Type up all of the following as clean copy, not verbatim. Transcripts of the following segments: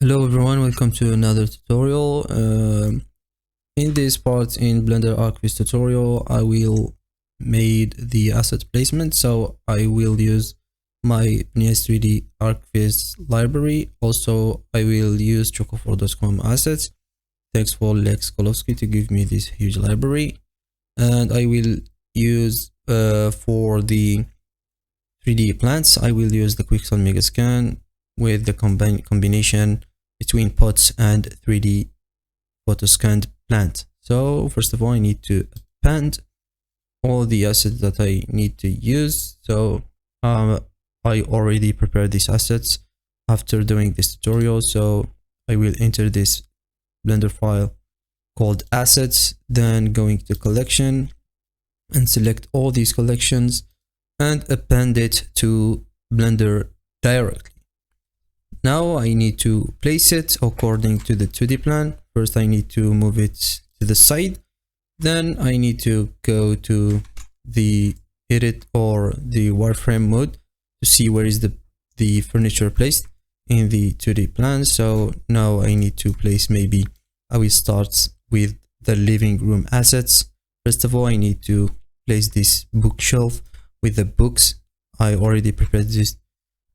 Hello everyone, welcome to another tutorial. In this part in Blender archviz tutorial, I will made the asset placement. So I will use my NES3D archviz library. Also, I will use choco4.com assets. Thanks for Lex Kolowski to give me this huge library. And I will use for the 3D plants, I will use the Quixel Megascan with the combination between pots and 3D photoscanned plant. So first of all, I need to append all the assets that I need to use. So I already prepared these assets after doing this tutorial. So I will enter this Blender file called assets, then going to collection and select all these collections and append it to Blender directly. Now I need to place it according to the 2D plan. First I need to move it to the side. Then I need to go to the edit or the wireframe mode to see where is the furniture placed in the 2D plan. So now I need to place, maybe I will start with the living room assets. First of all, I need to place this bookshelf with the books. I already prepared this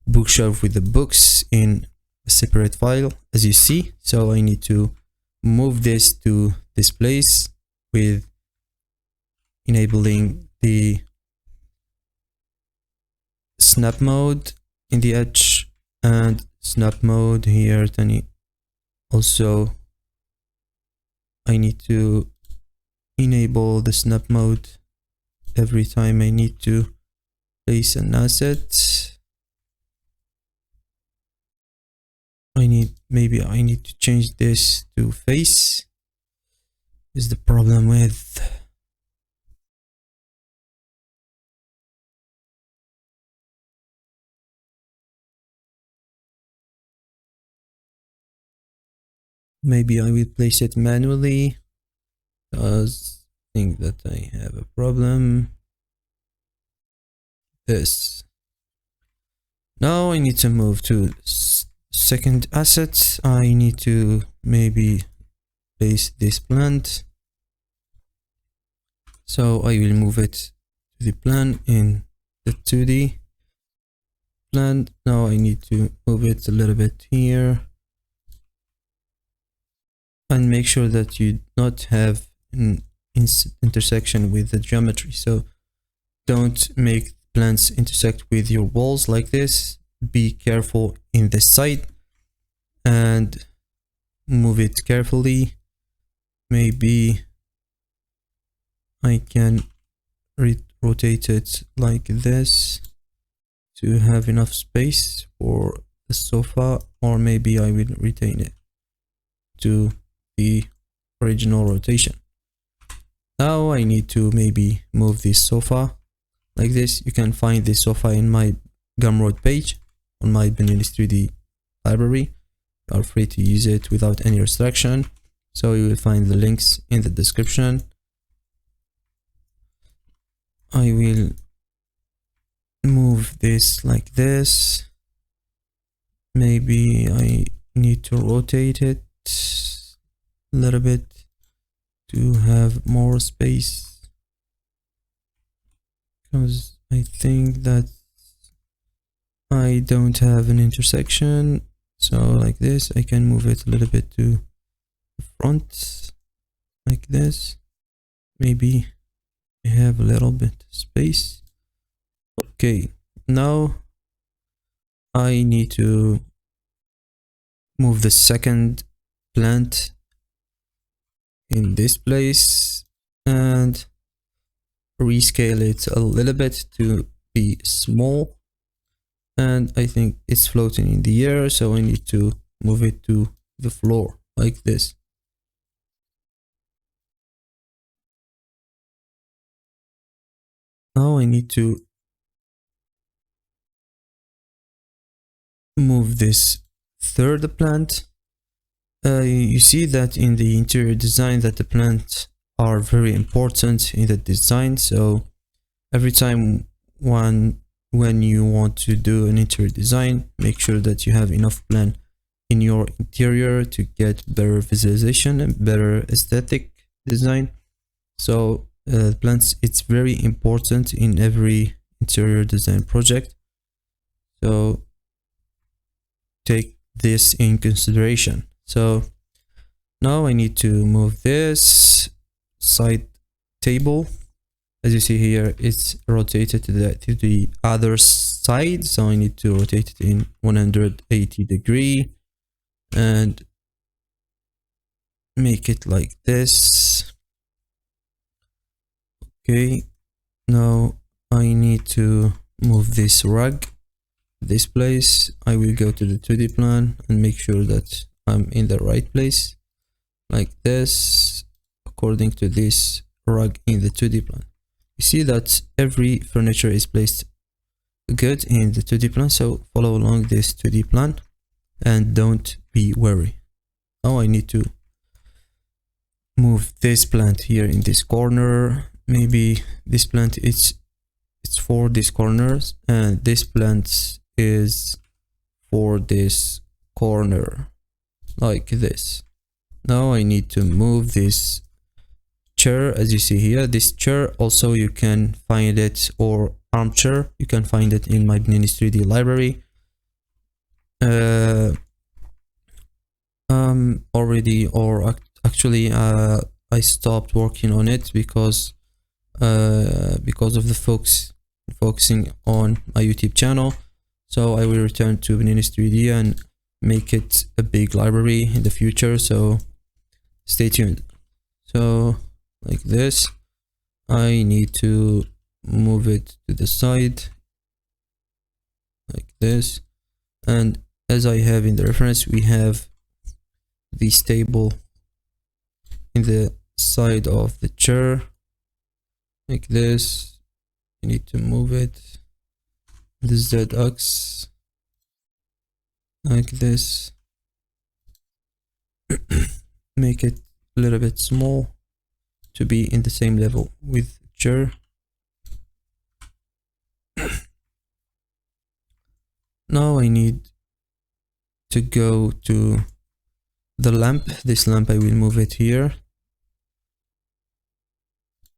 bookshelf with the books in a separate file, as you see. So I need to move this to this place with enabling the snap mode in the edge and snap mode here. Then also I need to enable the snap mode every time I need to place an asset. Maybe I need to change this to face. Is the problem with maybe I will place it manually because I think that I have a problem. This. Now I need to move to second asset. I need to maybe place this plant. So I will move it to the plan in the 2D plan. Now I need to move it a little bit here and make sure that you not have an intersection with the geometry. So don't make plants intersect with your walls like this. Be careful in the side and move it carefully. Maybe I can rotate it like this to have enough space for the sofa, or maybe I will retain it to the original rotation. Now I need to maybe move this sofa like this. You can find this sofa in my Gumroad page on my NES3D library. You are free to use it without any restriction. So you will find the links in the description. I will move this like this. Maybe I need to rotate it a little bit to have more space, because I think that I don't have an intersection. So like this, I can move it a little bit to the front like this. Maybe I have a little bit of space. Okay, now I need to move the second plant in this place and rescale it a little bit to be small. And I think it's floating in the air, so I need to move it to the floor like this. Now I need to move this third plant. You see that in the interior design that the plants are very important in the design. So every time when you want to do an interior design, make sure that you have enough plant in your interior to get better visualization and better aesthetic design. So plants, it's very important in every interior design project, so take this in consideration. So now I need to move this side table. As you see here, it's rotated to the other side, so I need to rotate it in 180 degree and make it like this. Okay, now I need to move this rug this place. I will go to the 2D plan and make sure that I'm in the right place, like this, according to this rug in the 2D plan. You see that every furniture is placed good in the 2D plan, so follow along this 2D plan and don't be worried. Now I need to move this plant here in this corner. Maybe this plant it's for these corners, and this plant is for this corner, like this. Now I need to move this chair. As you see here, this chair also you can find it, or armchair, you can find it in my Beninis 3D library. Already, or actually I stopped working on it because of the focusing on my YouTube channel. So I will return to Beninis 3D and make it a big library in the future, so stay tuned. So like this, I need to move it to the side like this, and as I have in the reference, we have this table in the side of the chair like this. I need to move it the Z-axis like this. Make it a little bit small to be in the same level with chair. Now I need to go to the lamp. This lamp, I will move it here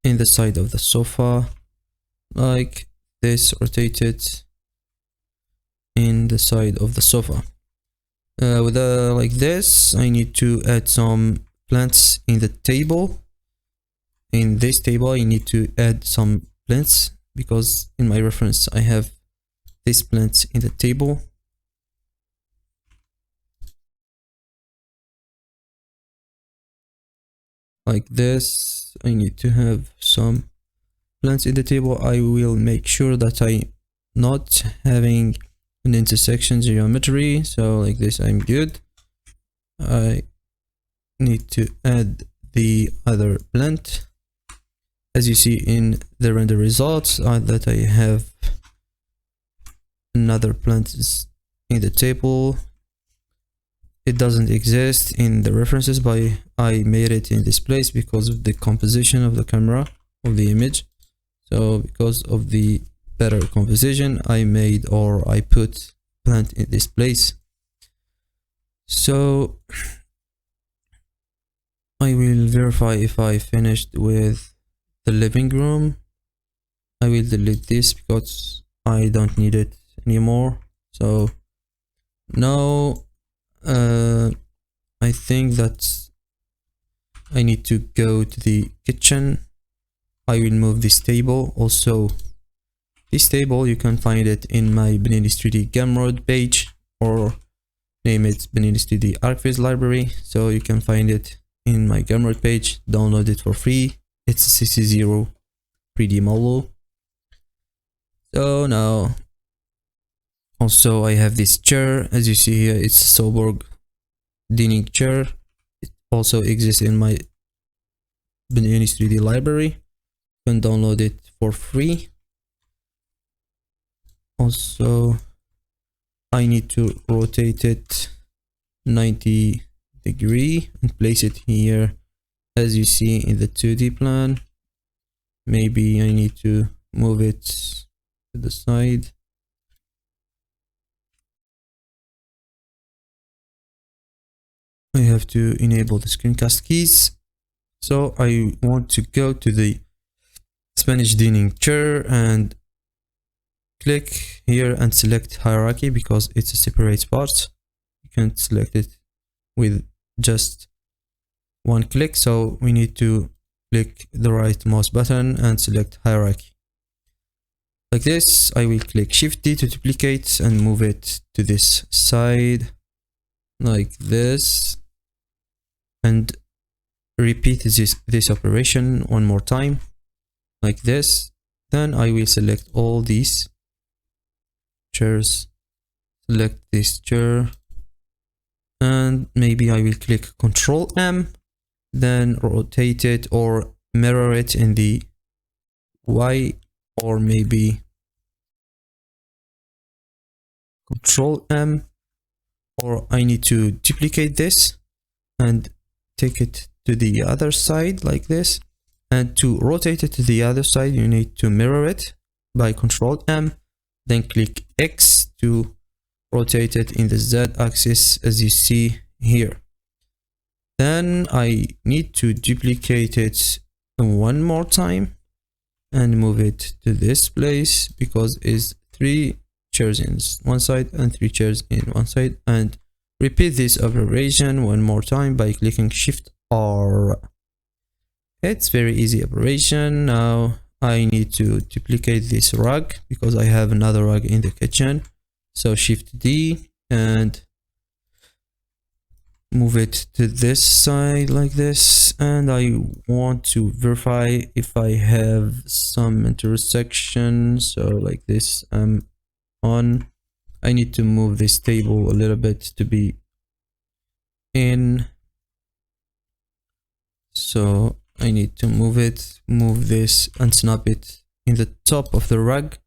in the side of the sofa like this, rotate it in the side of the sofa. With like this, I need to add some plants in the table. In this table, I need to add some plants because in my reference I have these plants in the table. Like this, I need to have some plants in the table. I will make sure that I'm not having an intersection geometry, so like this I'm good. I need to add the other plant. As you see in the render results, that I have another plant in the table. It doesn't exist in the references, but I made it in this place because of the composition of the camera of the image. So because of the better composition, I made, or I put plant in this place. So I will verify if I finished with the living room. I will delete this because I don't need it anymore. So now I think that I need to go to the kitchen. I will move this table. Also, this table, you can find it in my Beninis 3D Gumroad page, or name it Beninis 3D archviz library. So you can find it in my Gumroad page, download it for free. It's a CC0 3D model. So now, also I have this chair. As you see here, it's a Soborg dining chair. It also exists in my Beninis 3D library. You can download it for free. Also, I need to rotate it 90 degree and place it here as you see in the 2D plan. Maybe I need to move it to the side. I have to enable the screencast keys. So I want to go to the Spanish dining chair and click here and select hierarchy because it's a separate part. You can't select it with just one click, so we need to click the right mouse button and select hierarchy. Like this, I will click Shift D to duplicate and move it to this side, like this, and repeat this operation one more time, like this. Then I will select all these chairs, select this chair, and maybe I will click Ctrl M, then rotate it or mirror it in the Y, or maybe Ctrl M, or I need to duplicate this and take it to the other side like this. And to rotate it to the other side, you need to mirror it by Ctrl M, then click X to rotate it in the Z axis as you see here. Then I need to duplicate it one more time and move it to this place because it's 3 chairs in one side and 3 chairs in one side, and repeat this operation one more time by clicking Shift R. It's very easy operation. Now I need to duplicate this rug because I have another rug in the kitchen. So Shift D and move it to this side like this, and I want to verify if I have some intersection. So like this, on. I need to move this table a little bit to be in. So I need to move this and snap it in the top of the rug.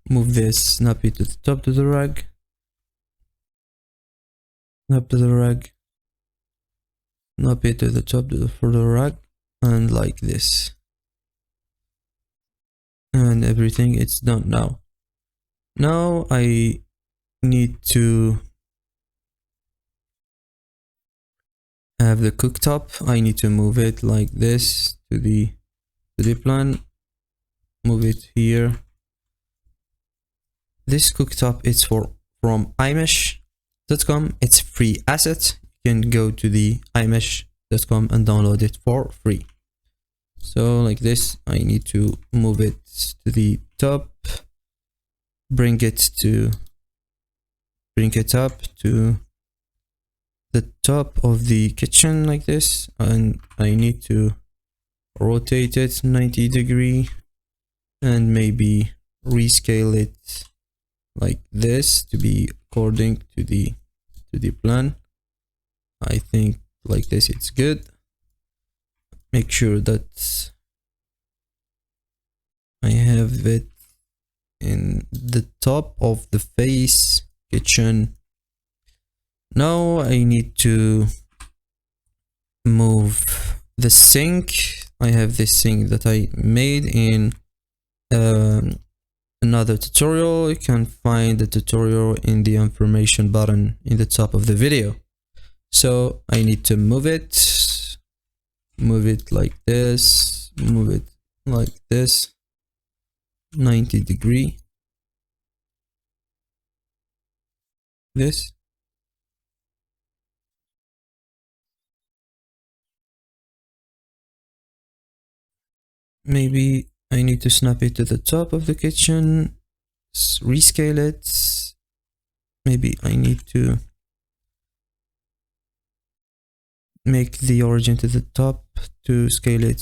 Move this, snap it to the top of the rug. Snap to the rug. Snap it to the top for the rug, and like this. And everything it's done now. Now I need to have the cooktop. I need to move it like this to the plan. Move it here. This cooktop is from imesh.com. It's free asset. You can go to the imesh.com and download it for free. So like this, I need to move it to the top, bring it up to the top of the kitchen like this, and I need to rotate it 90 degree and maybe rescale it like this to be according to the plan. I think like this it's good. Make sure that I have it in the top of the face kitchen. Now I need to move the sink. I have this sink that I made in another tutorial. You can find the tutorial in the information button in the top of the video. So I need to move it like this, move it like this, 90 degree, this. Maybe I need to snap it to the top of the kitchen, rescale it. Maybe I need to make the origin to the top to scale it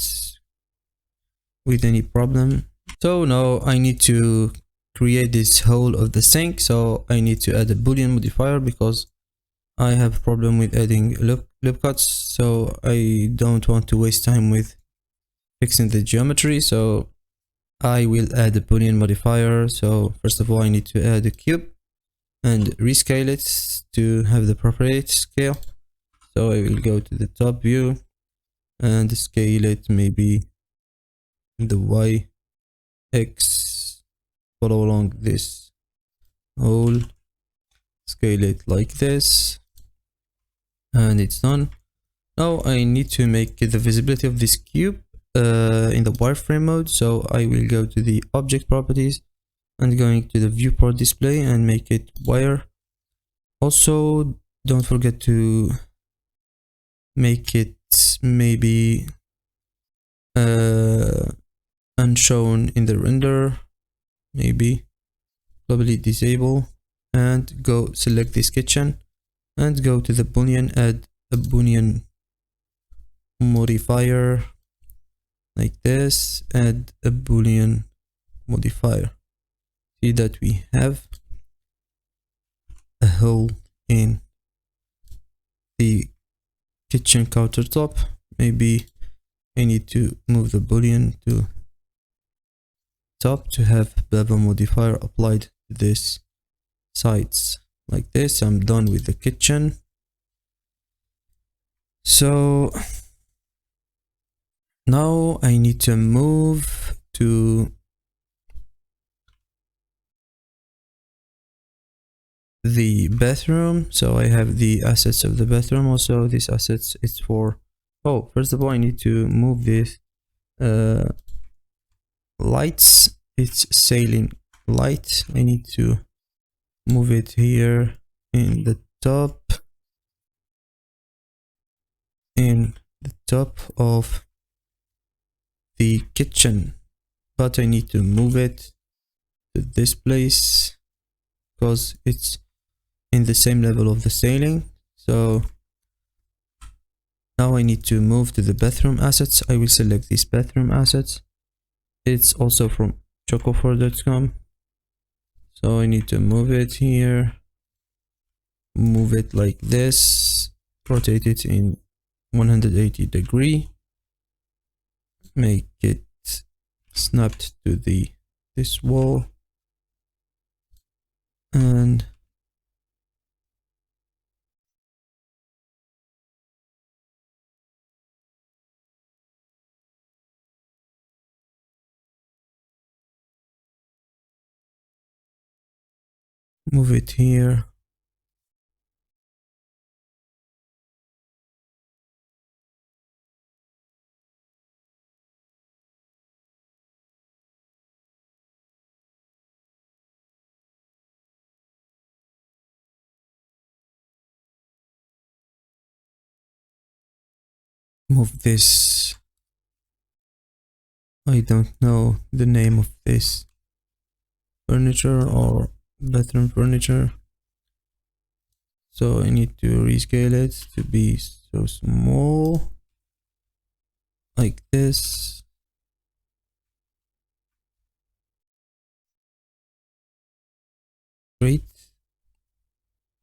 with any problem. So now I need to create this hole of the sink. So I need to add a boolean modifier because I have a problem with adding loop cuts. So I don't want to waste time with fixing the geometry. So I will add a boolean modifier. So first of all, I need to add a cube and rescale it to have the appropriate scale. So I will go to the top view and scale it maybe in the Y, X, follow along this hole, scale it like this. and it's done. Now I need to make the visibility of this cube in the wireframe mode. So I will go to the object properties and going to the viewport display and make it wire. Also, don't forget to make it maybe unshown in the render, maybe globally disable, and go select this kitchen and go to the boolean, add a boolean modifier like this, add a boolean modifier. See that we have a hole in the kitchen countertop. Maybe I need to move the boolean to top to have bevel modifier applied to this sides like this. I'm done with the kitchen. So now I need to move to the bathroom. So I have the assets of the bathroom. Also these assets is for, oh, first of all I need to move this lights. It's sailing light. I need to move it here in the top, of the kitchen, but I need to move it to this place because it's in the same level of the sailing. So now I need to move to the bathroom assets. I will select these bathroom assets. It's also from chocofor.com. So I need to move it here, move it like this, rotate it in 180 degree, make it snapped to this wall, and move it here. Move this. I don't know the name of this furniture or bathroom furniture. So I need to rescale it to be so small, like this. Great.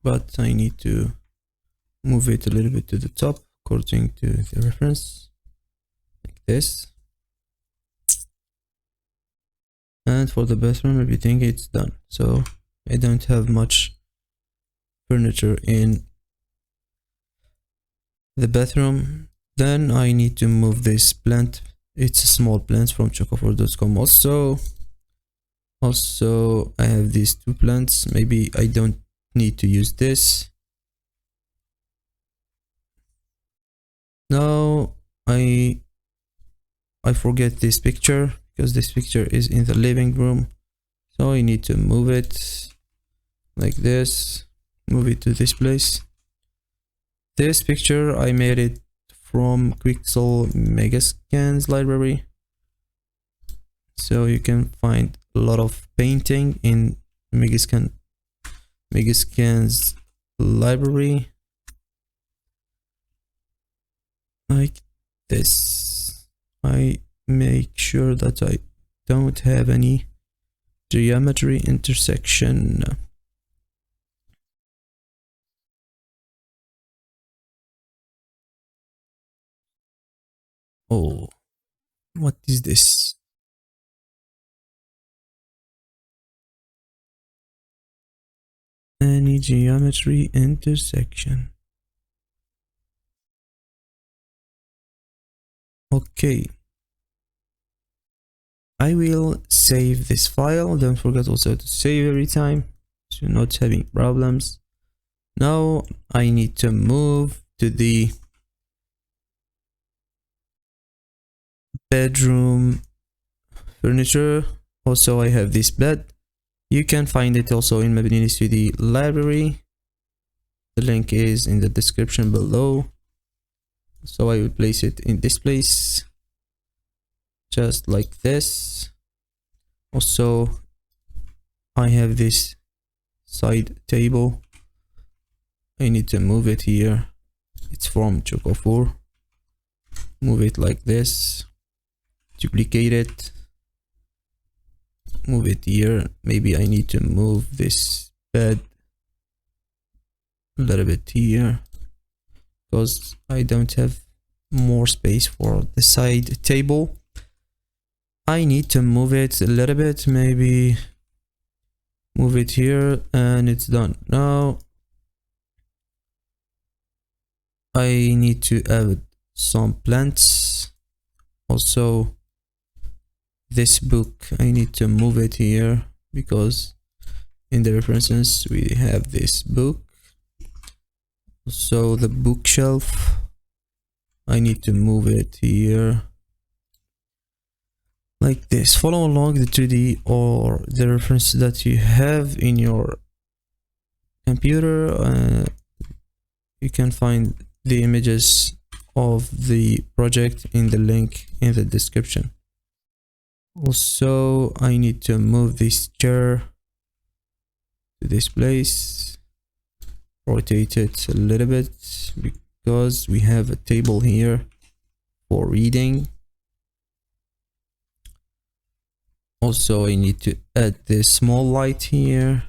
But I need to move it a little bit to the top according to the reference, like this. And for the bathroom, everything it's done. So I don't have much furniture in the bathroom. Then I need to move this plant. It's a small plant from chocofor.com. Also I have these two plants. Maybe I don't need to use this. Now I forget this picture because this picture is in the living room. So I need to move it like this, move it to this place. This picture I made it from Quixel Megascans library. So you can find a lot of painting in Megascans library, like this. I make sure that I don't have any geometry intersection. Oh, what is this? Any geometry intersection. Okay. I will save this file. Don't forget also to save every time so not having problems. Now I need to move to the bedroom furniture. Also, I have this bed. You can find it also in Mabini Studio library. The link is in the description below. So I will place it in this place, just like this. Also, I have this side table. I need to move it here. It's from Choco4. Move it like this. Duplicate it. Move it here. Maybe I need to move this bed a little bit here because I don't have more space for the side table. I need to move it a little bit, maybe move it here, and it's done. Now I need to add some plants. Also, this book, I need to move it here because in the references we have this book. So the bookshelf, I need to move it here like this. Follow along the 2D or the reference that you have in your computer. You can find the images of the project in the link in the description. Also, I need to move this chair to this place, rotate it a little bit because we have a table here for reading. Also, I need to add this small light here.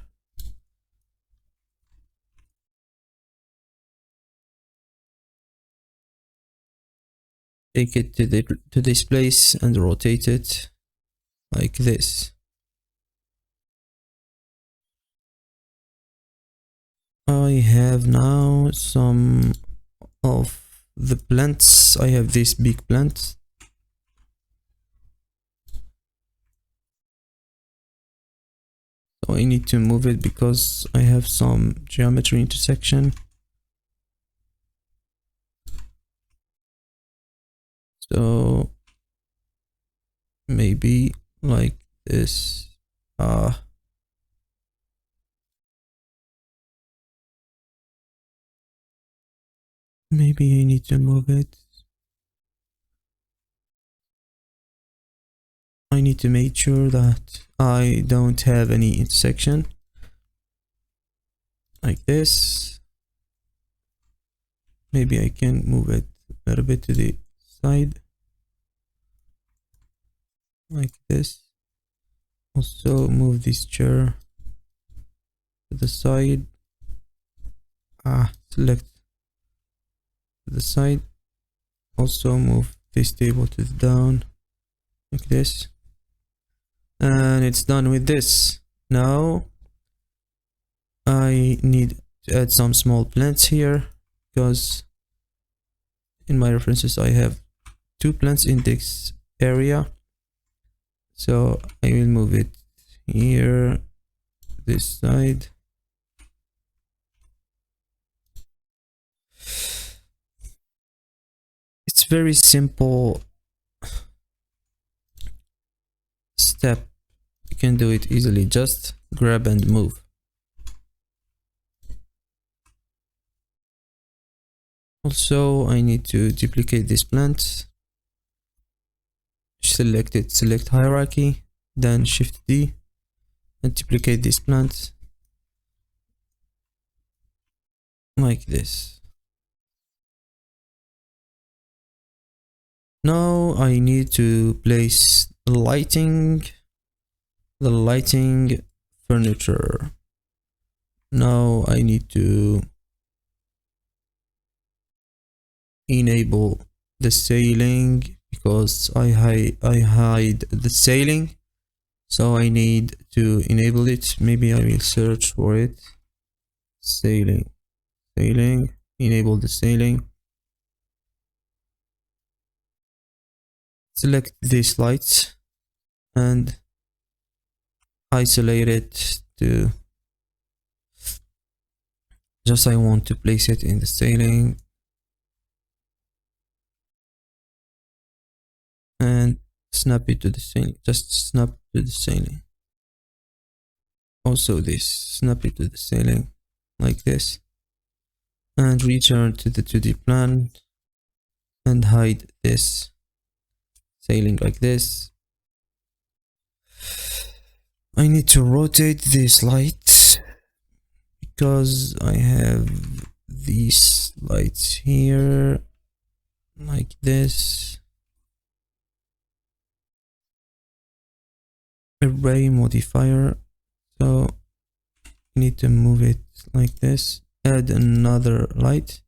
Take it to this place and rotate it like this. I have now some of the plants. I have this big plant. So I need to move it because I have some geometry intersection. So maybe like this. Maybe I need to move it. I need to make sure that I don't have any intersection like this. Maybe I can move it a little bit to the side like this. Also move this chair to the side. Select to the side. Also move this table to the down like this. And it's done with this. Now I need to add some small plants here because in my references I have 2 plants in this area. So I will move it here, this side. It's very simple step. You can do it easily. Just grab and move. Also, I need to duplicate this plant. Select it, select hierarchy, then Shift D and duplicate this plant like this. Now I need to place the lighting furniture. Now I need to enable the ceiling because I hide the ceiling, so I need to enable it. Maybe I will search for it. Ceiling, enable the ceiling. Select these lights and isolate it to just I want to place it in the ceiling and snap it to the ceiling. Just snap to the ceiling. Also this, snap it to the ceiling like this, and return to the 2D plan and hide this ceiling like this. I need to rotate this light because I have these lights here like this. Array modifier, so I need to move it like this. Add another light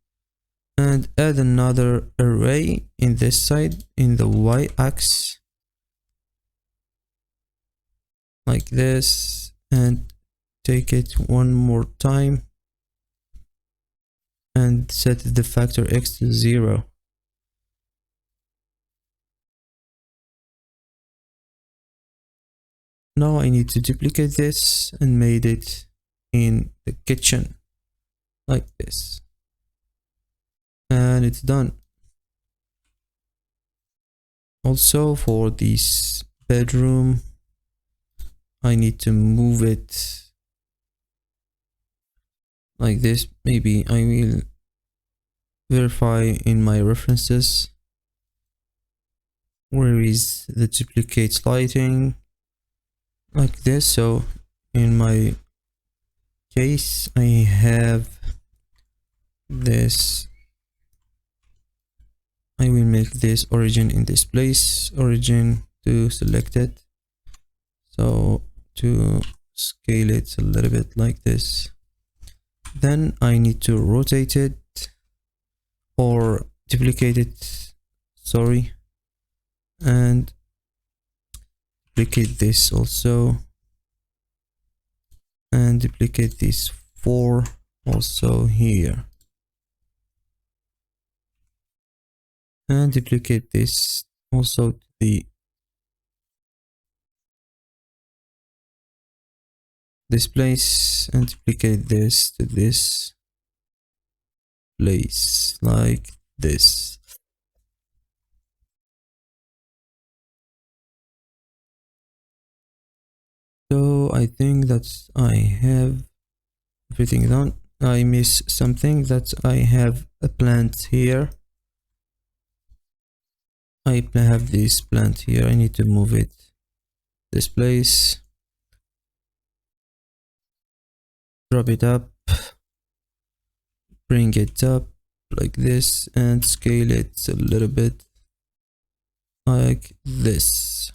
and add another array in this side in the y-axis like this, and take it one more time and set the factor x to 0. Now I need to duplicate this and made it in the kitchen like this, and it's done. Also for this bedroom, I need to move it like this. Maybe I will verify in my references where is the duplicate lighting like this. So in my case I have this. I will make this origin in this place, origin to select it, so to scale it a little bit like this. Then I need to rotate it or duplicate it, sorry, and duplicate this also, and duplicate this 4 also here, and duplicate this also to this place, and duplicate this to this place like this. So I think that I have everything done. I miss something, that I have a plant here. I have this plant here. I need to move it this place, drop it up, bring it up like this, and scale it a little bit like this.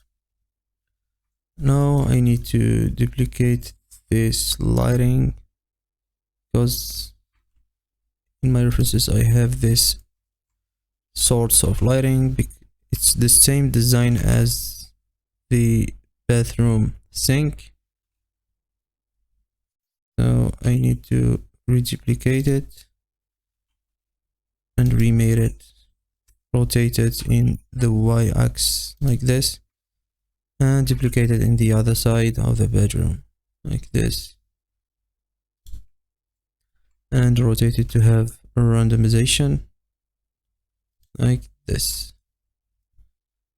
Now I need to duplicate this lighting because in my references I have this sorts of lighting. It's the same design as the bathroom sink, so I need to reduplicate it and remake it, rotate it in the y-axis like this, and duplicate it in the other side of the bedroom like this, and rotate it to have a randomization like this.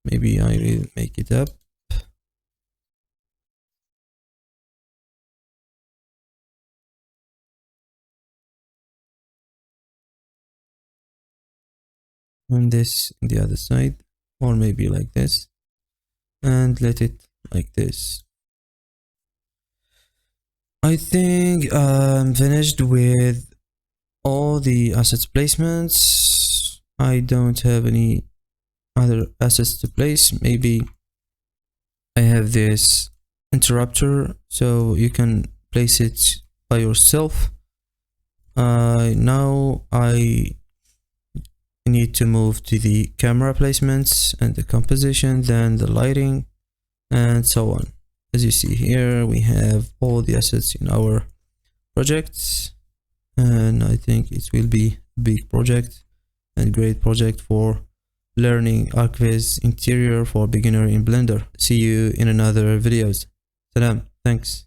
Maybe I will make it up. And this in the other side, or maybe like this, and let it like this. I think I'm finished with all the assets placements. I don't have any other assets to place. Maybe I have this interrupter, so you can place it by yourself. Now I need to move to the camera placements and the composition, then the lighting, and so on. As you see here, we have all the assets in our projects, and I think it will be a big project and great project for learning archviz interior for beginner in Blender. See you in another videos. Salam. Thanks.